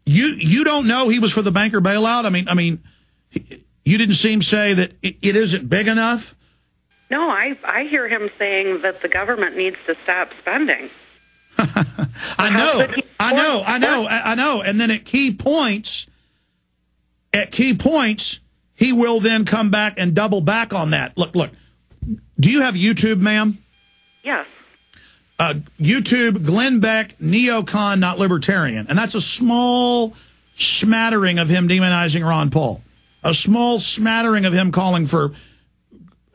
You don't know he was for the banker bailout? I mean, you didn't see him say that it isn't big enough? No, I hear him saying that the government needs to stop spending. I know. And then at key points, he will then come back and double back on that. Look. Do you have YouTube, ma'am? Yes. YouTube, Glenn Beck, neocon, not libertarian. And that's a small smattering of him demonizing Ron Paul. A small smattering of him calling for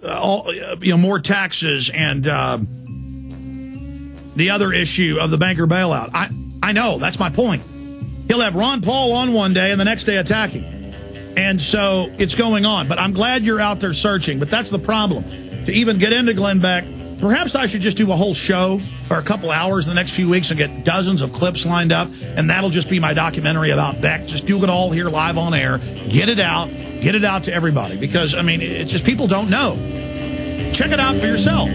more taxes and the other issue of the banker bailout. I know, that's my point. He'll have Ron Paul on one day and the next day attacking. And so it's going on. But I'm glad you're out there searching. But that's the problem. To even get into Glenn Beck, perhaps I should just do a whole show or a couple hours in the next few weeks and get dozens of clips lined up, and that'll just be my documentary about Beck. Just do it all here live on air. Get it out to everybody, because, I mean, it's just people don't know. Check it out for yourself.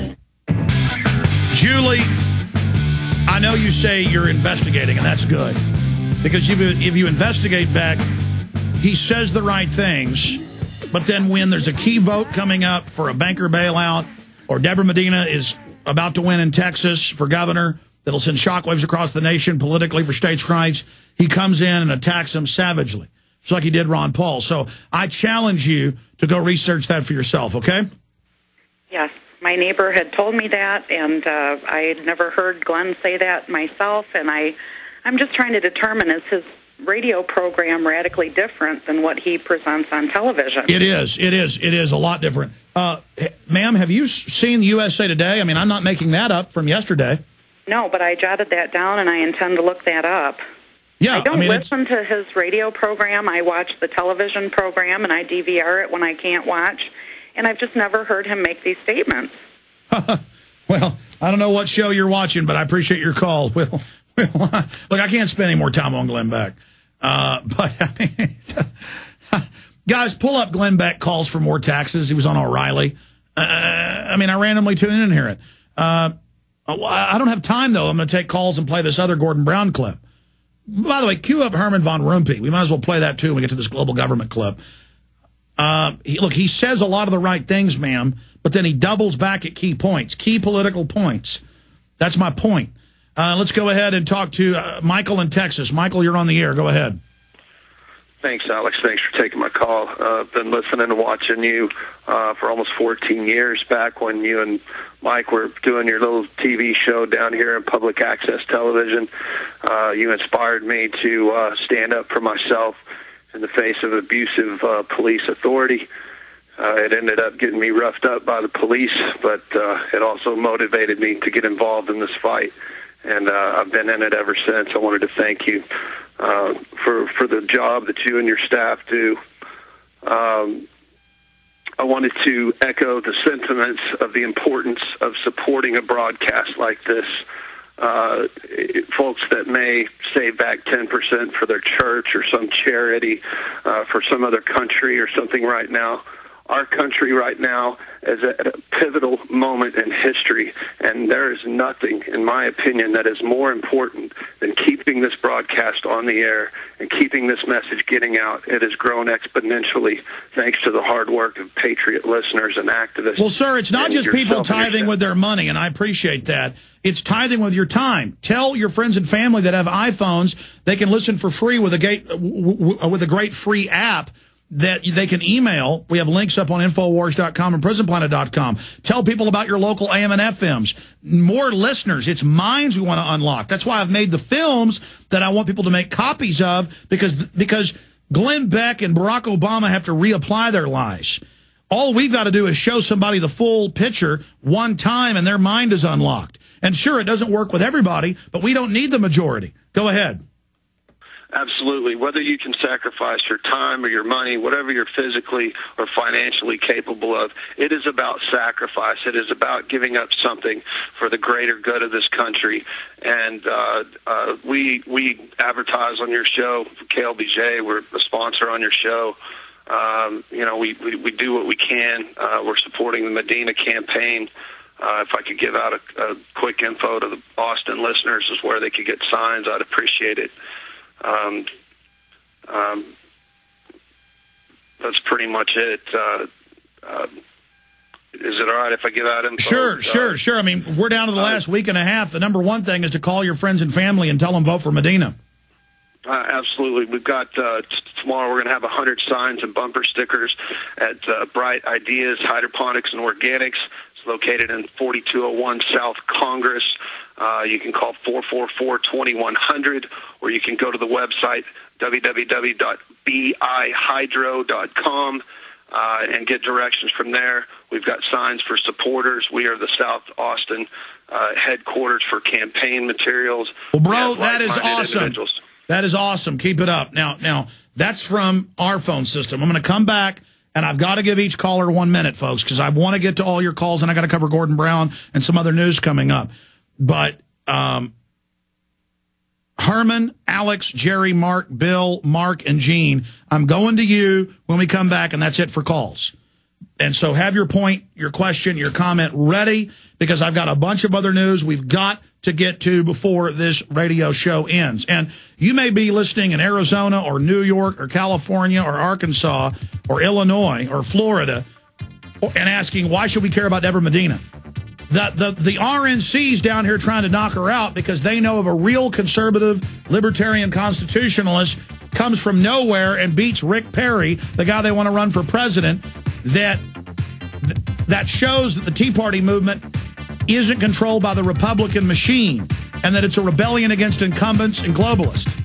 Julie, I know you say you're investigating, and that's good, because if you investigate Beck, he says the right things. But then when there's a key vote coming up for a banker bailout, or Deborah Medina is about to win in Texas for governor, that'll send shockwaves across the nation politically for states' rights, he comes in and attacks him savagely, just like he did Ron Paul. So I challenge you to go research that for yourself, okay? Yes. My neighbor had told me that, and I had never heard Glenn say that myself, and I'm just trying to determine, is his radio program radically different than what he presents on television? It is a lot different. Ma'am, have you seen USA Today? I mean, I'm not making that up from yesterday. No, but I jotted that down, and I intend to look that up. Yeah, I don't listen to his radio program. I watch the television program, and I DVR it when I can't watch, and I've just never heard him make these statements. Well, I don't know what show you're watching, but I appreciate your call. Look, I can't spend any more time on Glenn Beck. But I mean, guys, pull up Glenn Beck calls for more taxes. He was on O'Reilly. I mean, I randomly tune in here. I don't have time, though. I'm going to take calls and play this other Gordon Brown clip. By the way, cue up Herman von Rompuy. We might as well play that, too, when we get to this global government clip. He says a lot of the right things, ma'am, but then he doubles back at key points, key political points. That's my point. Let's go ahead and talk to Michael in Texas. Michael, you're on the air. Go ahead. Thanks, Alex. Thanks for taking my call. I've been listening and watching you for almost 14 years, back when you and Mike were doing your little TV show down here in public access television. You inspired me to stand up for myself in the face of abusive police authority. It ended up getting me roughed up by the police, but it also motivated me to get involved in this fight. And I've been in it ever since. I wanted to thank you for the job that you and your staff do. I wanted to echo the sentiments of the importance of supporting a broadcast like this. Folks that may save back 10% for their church or some charity for some other country or something right now. Our country right now is at a pivotal moment in history, and there is nothing, in my opinion, that is more important than keeping this broadcast on the air and keeping this message getting out. It has grown exponentially thanks to the hard work of patriot listeners and activists. Well, sir, it's not just people tithing with their money, and I appreciate that. It's tithing with your time. Tell your friends and family that have iPhones they can listen for free with a great free app that they can email. We have links up on Infowars.com and PrisonPlanet.com. Tell people about your local AM and FMs. More listeners. It's minds we want to unlock. That's why I've made the films that I want people to make copies of, because Glenn Beck and Barack Obama have to reapply their lies. All we've got to do is show somebody the full picture one time, and their mind is unlocked. And sure, it doesn't work with everybody, but we don't need the majority. Go ahead. Absolutely. Whether you can sacrifice your time or your money, whatever you're physically or financially capable of, it is about sacrifice. It is about giving up something for the greater good of this country. And we advertise on your show, KLBJ. We're a sponsor on your show. We do what we can. We're supporting the Medina campaign. If I could give out a quick info to the Austin listeners as where they could get signs, I'd appreciate it. That's pretty much it. Is it all right if I give out info? Sure. I mean, we're down to the last week and a half. The number one thing is to call your friends and family and tell them vote for Medina. Absolutely. We've got tomorrow. We're going to have 100 signs and bumper stickers at Bright Ideas Hydroponics and Organics. It's located in 4201 South Congress. You can call 444-2100, or you can go to the website www.bihydro.com and get directions from there. We've got signs for supporters. We are the South Austin headquarters for campaign materials. Well, bro, that is awesome. That is awesome. Keep it up. Now, that's from our phone system. I'm going to come back, and I've got to give each caller 1 minute, folks, because I want to get to all your calls, and I got to cover Gordon Brown and some other news coming up. But Herman, Alex, Jerry, Mark, Bill, Mark, and Gene, I'm going to you when we come back, and that's it for calls. And so have your point, your question, your comment ready, because I've got a bunch of other news we've got to get to before this radio show ends. And you may be listening in Arizona or New York or California or Arkansas or Illinois or Florida and asking, why should we care about Deborah Medina? The RNC's down here trying to knock her out because they know of a real conservative libertarian constitutionalist comes from nowhere and beats Rick Perry, the guy they want to run for president, that shows that the Tea Party movement isn't controlled by the Republican machine and that it's a rebellion against incumbents and globalists.